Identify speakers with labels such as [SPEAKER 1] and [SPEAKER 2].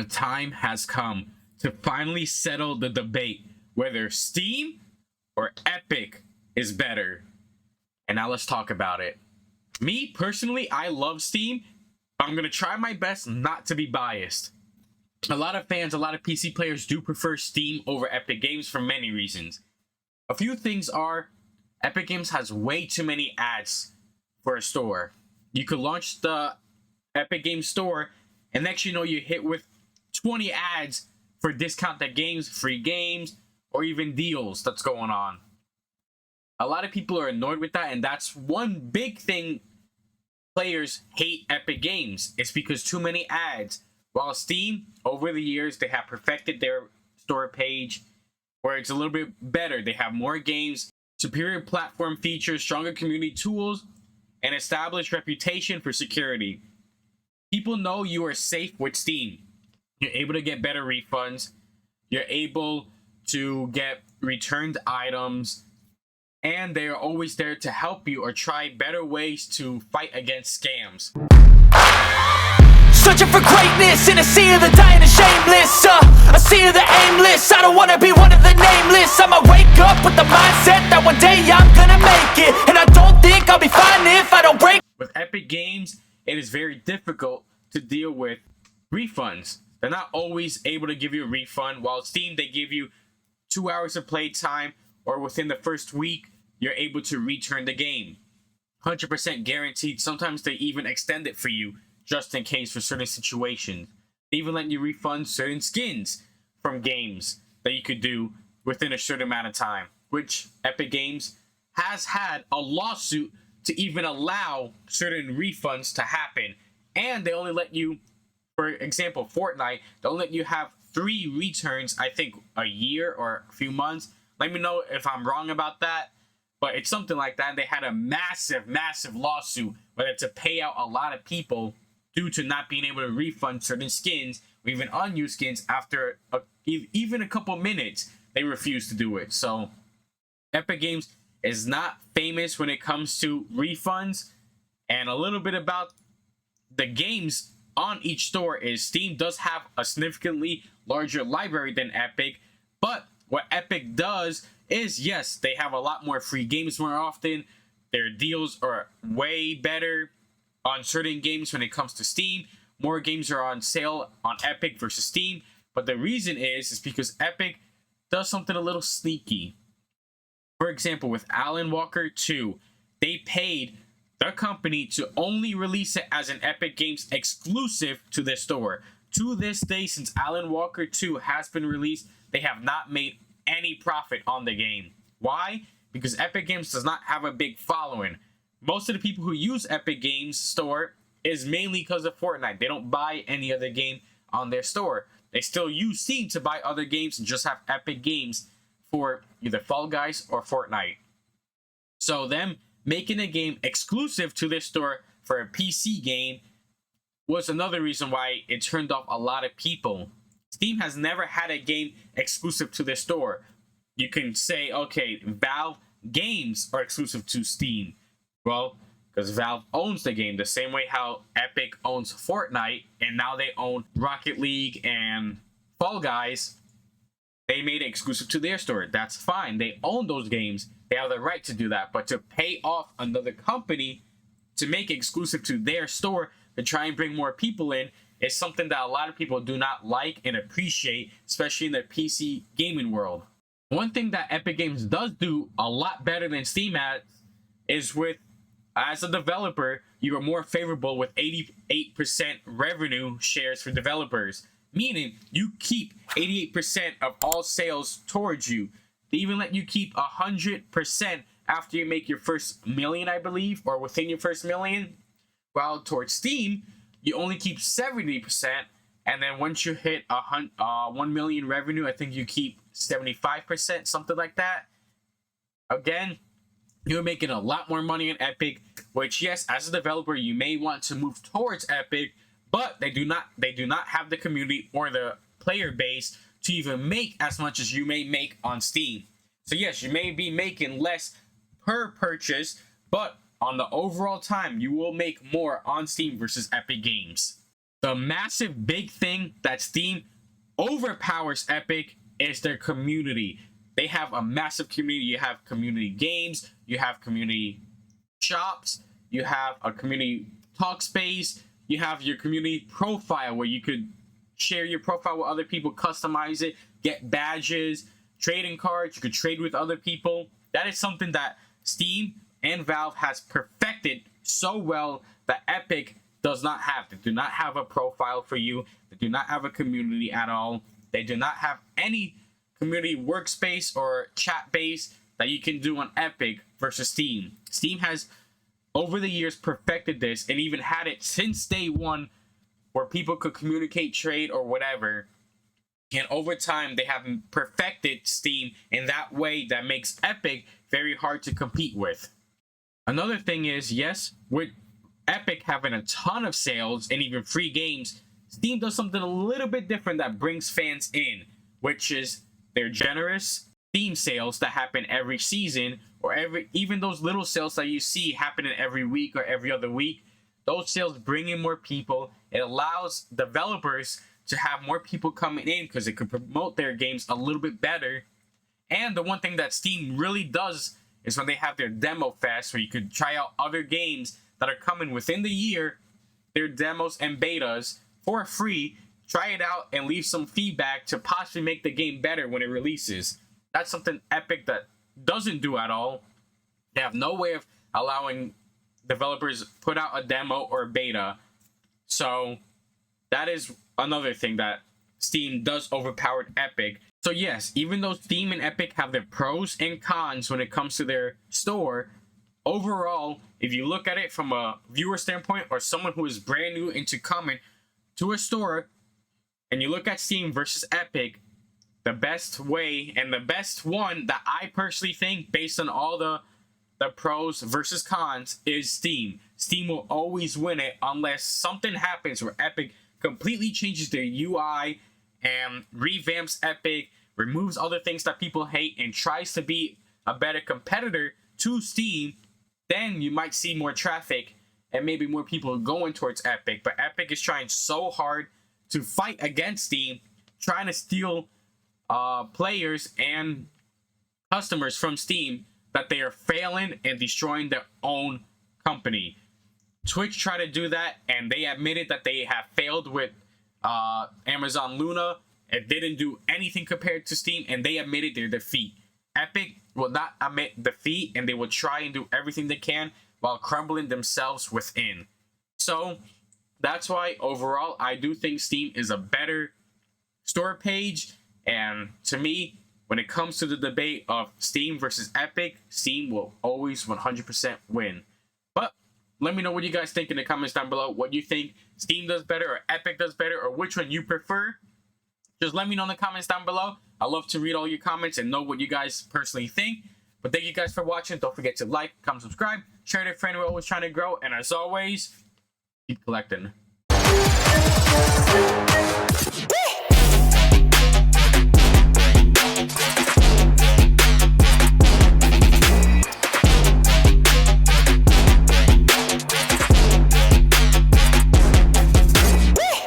[SPEAKER 1] The time has come to finally settle the debate whether Steam or Epic is better. And now let's talk about it. Me, personally, I love Steam. I'm going to try my best not to be biased. A lot of fans, a lot of PC players do prefer Steam over Epic Games for many reasons. A few things are, Epic Games has way too many ads for a store. You could launch the Epic Games store, and next you know you hit with 20 ads for discounted games, free games, or even deals that's going on. A lot of people are annoyed with that, and that's one big thing players hate Epic Games. It's because too many ads. While Steam, over the years, they have perfected their store page where it's a little bit better. They have more games, superior platform features, stronger community tools, and established reputation for security. People know you are safe with Steam. You're able to get better refunds. You're able to get returned items. And they are always there to help you or try better ways to fight against scams.
[SPEAKER 2] Searching for greatness in a sea of the dying and shameless, a sea of the aimless. I don't wanna be one of the nameless. I'ma wake up with the mindset that one day I'm gonna make it, and I don't think I'll be fine if I don't break.
[SPEAKER 1] With Epic Games, it is very difficult to deal with refunds. They're not always able to give you a refund, while Steam, they give you 2 hours of play time, or within the first week, you're able to return the game. 100% guaranteed. Sometimes they even extend it for you, just in case for certain situations. They even let you refund certain skins from games that you could do within a certain amount of time, which Epic Games has had a lawsuit to even allow certain refunds to happen. And they only let you, for example, Fortnite, they only let you have 3 returns, I think, a year or a few months. Let me know if I'm wrong about that, but it's something like that. And they had a massive lawsuit where they had to pay out a lot of people due to not being able to refund certain skins or even unused skins after even a couple minutes. They refuse to do it. So Epic Games is not famous when it comes to refunds. And a little bit about the games on each store is Steam does have a significantly larger library than Epic, but what Epic does is, yes, they have a lot more free games more often. Their deals are way better on certain games when it comes to Steam. More games are on sale on Epic versus Steam, but the reason is because Epic does something a little sneaky. For example, with Alan Walker 2, they paid the company to only release it as an Epic Games exclusive to their store. To this day, since Alan Walker 2 has been released, they have not made any profit on the game. Why? Because Epic Games does not have a big following. Most of the people who use Epic Games store is mainly because of Fortnite. They don't buy any other game on their store. They still use Steam to buy other games and just have Epic Games for either Fall Guys or Fortnite. So them making a game exclusive to their store for a PC game was another reason why it turned off a lot of people. Steam has never had a game exclusive to their store. You can say, okay, Valve games are exclusive to Steam. Well, because Valve owns the game the same way how Epic owns Fortnite, and now they own Rocket League and Fall Guys. They made it exclusive to their store. That's fine. They own those games. They have the right to do that. But to pay off another company to make it exclusive to their store to try and bring more people in is something that a lot of people do not like and appreciate, especially in the PC gaming world. One thing that Epic Games does do a lot better than Steam has is with, as a developer, you are more favorable with 88% revenue shares for developers, meaning you keep 88% of all sales towards you. They even let you keep 100% after you make your first million, I believe, or within your first million. While towards Steam, you only keep 70%, and then once you hit 1 million revenue, I think you keep 75%, something like that. Again, you're making a lot more money in Epic, which, yes, as a developer, you may want to move towards Epic, but they do not have the community or the player base to even make as much as you may make on Steam. So yes, you may be making less per purchase, but on the overall time, you will make more on Steam versus Epic Games. The massive big thing that Steam overpowers Epic is their community. They have a massive community. You have community games, you have community shops, you have a community talk space, you have your community profile where you could share your profile with other people, customize it, get badges, trading cards, you could trade with other people. That is something that Steam and Valve has perfected so well that Epic does not have. They do not have a profile for you. They do not have a community at all. They do not have any community workspace or chat base that you can do on Epic versus Steam. Steam has, over the years, perfected this and even had it since day one where people could communicate, trade, or whatever. And over time, they have perfected Steam in that way that makes Epic very hard to compete with. Another thing is, yes, with Epic having a ton of sales and even free games, Steam does something a little bit different that brings fans in, which is their generous Steam sales that happen every season, or even those little sales that you see happening every week or every other week. Those sales bring in more people. It allows developers to have more people coming in because it could promote their games a little bit better. And the one thing that Steam really does is when they have their demo fest where you could try out other games that are coming within the year, their demos and betas for free, try it out and leave some feedback to possibly make the game better when it releases. That's something Epic that doesn't do at all. They have no way of allowing developers put out a demo or a beta. So that is another thing that Steam does overpower Epic. So yes, even though Steam and Epic have their pros and cons when it comes to their store, overall, if you look at it from a viewer standpoint or someone who is brand new into coming to a store, and you look at Steam versus Epic, the best way and the best one that I personally think, based on all the pros versus cons, is Steam. Steam will always win it unless something happens where Epic completely changes their UI and revamps Epic, removes other things that people hate, and tries to be a better competitor to Steam. Then you might see more traffic and maybe more people going towards Epic. But Epic is trying so hard to fight against Steam, trying to steal players and customers from Steam, that they are failing and destroying their own company. Twitch tried to do that, and they admitted that they have failed with Amazon Luna. It didn't do anything compared to Steam, and they admitted their defeat. Epic will not admit defeat, and they will try and do everything they can while crumbling themselves within. So that's why overall I do think Steam is a better store page. And to me, when it comes to the debate of Steam versus Epic, Steam will always 100% win. But let me know what you guys think in the comments down below. What you think Steam does better or Epic does better, or which one you prefer. Just let me know in the comments down below. I love to read all your comments and know what you guys personally think. But thank you guys for watching. Don't forget to like, comment, subscribe, share it with a friend. We're always trying to grow. And as always, keep collecting.